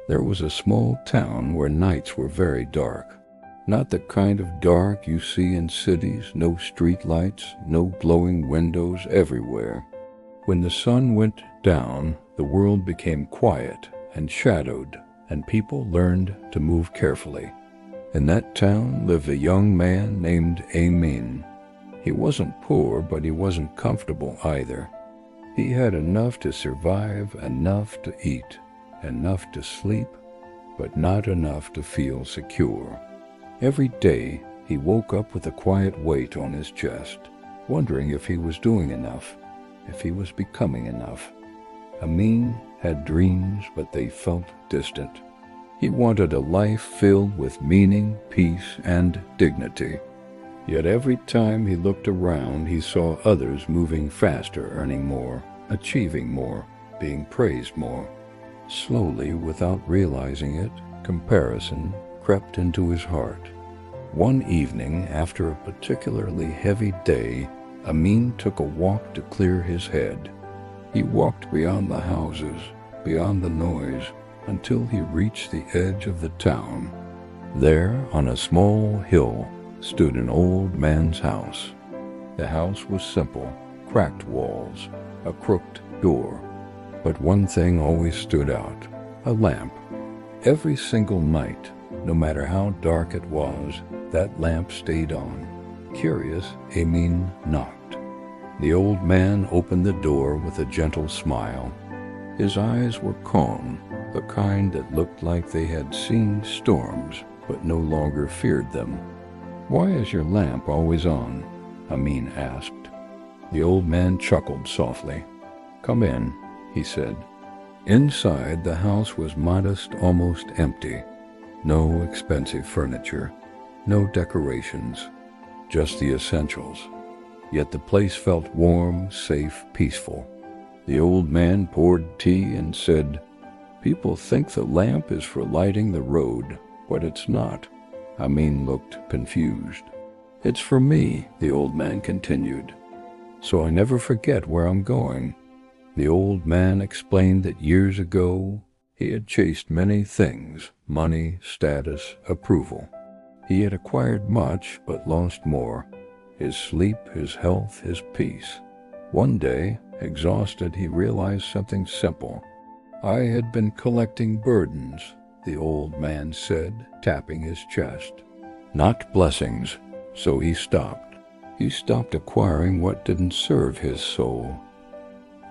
There was a small town where nights were very dark. Not the kind of dark you see in cities, no street lights, no glowing windows everywhere. When the sun went down, the world became quiet and shadowed, and people learned to move carefully. In that town lived a young man named Amin. He wasn't poor, but he wasn't comfortable either. He had enough to survive, enough to eat, enough to sleep, but not enough to feel secure. Every day, he woke up with a quiet weight on his chest, wondering if he was doing enough, if he was becoming enough. Amin had dreams, but they felt distant. He wanted a life filled with meaning, peace, and dignity. Yet every time he looked around, he saw others moving faster, earning more, achieving more, being praised more. Slowly, without realizing it, comparison crept into his heart. One evening, after a particularly heavy day, Amin took a walk to clear his head. He walked beyond the houses, beyond the noise, until he reached the edge of the town. There, on a small hill, stood an old man's house. The house was simple, cracked walls, a crooked door. But one thing always stood out, a lamp. Every single night, no matter how dark it was, that lamp stayed on. Curious, Amin knocked. The old man opened the door with a gentle smile. His eyes were calm, the kind that looked like they had seen storms, but no longer feared them. "Why is your lamp always on?" Amin asked. The old man chuckled softly. "Come in," he said. Inside, the house was modest, almost empty. No expensive furniture, no decorations, just the essentials. Yet the place felt warm, safe, peaceful. The old man poured tea and said, "People think the lamp is for lighting the road, but it's not." Amin looked confused. "It's for me," the old man continued, "so I never forget where I'm going." The old man explained that years ago he had chased many things: money, status, approval. He had acquired much, but lost more: his sleep, his health, his peace. One day, exhausted, he realized something simple. "I had been collecting burdens," the old man said, tapping his chest. "Not blessings." So he stopped. He stopped acquiring what didn't serve his soul.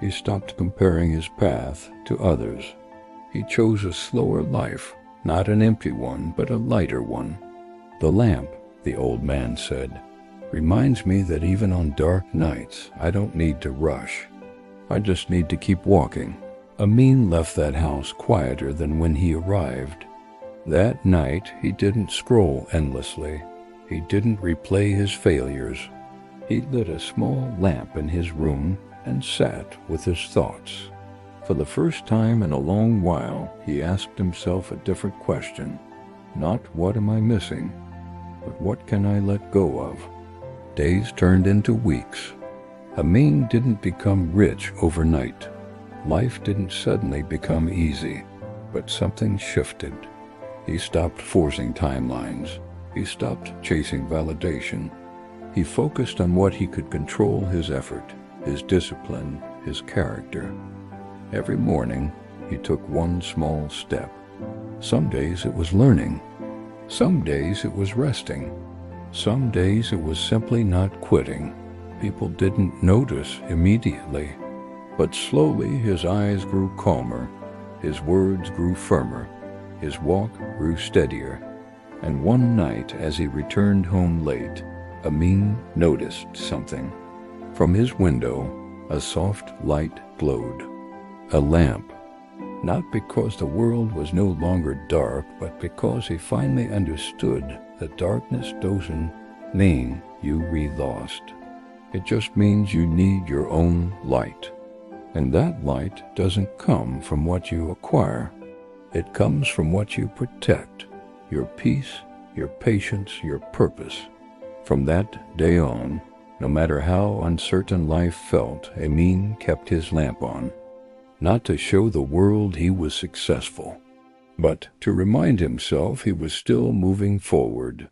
He stopped comparing his path to others. He chose a slower life, not an empty one, but a lighter one. "The lamp," the old man said, "reminds me that even on dark nights, I don't need to rush. I just need to keep walking." Amin left that house quieter than when he arrived. That night, he didn't scroll endlessly. He didn't replay his failures. He lit a small lamp in his room and sat with his thoughts. For the first time in a long while, he asked himself a different question. Not what am I missing, but what can I let go of? Days turned into weeks. Amin didn't become rich overnight. Life didn't suddenly become easy, but something shifted. He stopped forcing timelines. He stopped chasing validation. He focused on what he could control: his effort, his discipline, his character. Every morning, he took one small step. Some days it was learning. Some days it was resting. Some days it was simply not quitting. People didn't notice immediately, but slowly his eyes grew calmer, his words grew firmer, his walk grew steadier. And one night, as he returned home late, Amin noticed something. From his window, a soft light glowed. A lamp. Not because the world was no longer dark, but because he finally understood that darkness doesn't mean you lost. It just means you need your own light. And that light doesn't come from what you acquire. It comes from what you protect: your peace, your patience, your purpose. From that day on, no matter how uncertain life felt, Amin kept his lamp on. Not to show the world he was successful, but to remind himself he was still moving forward.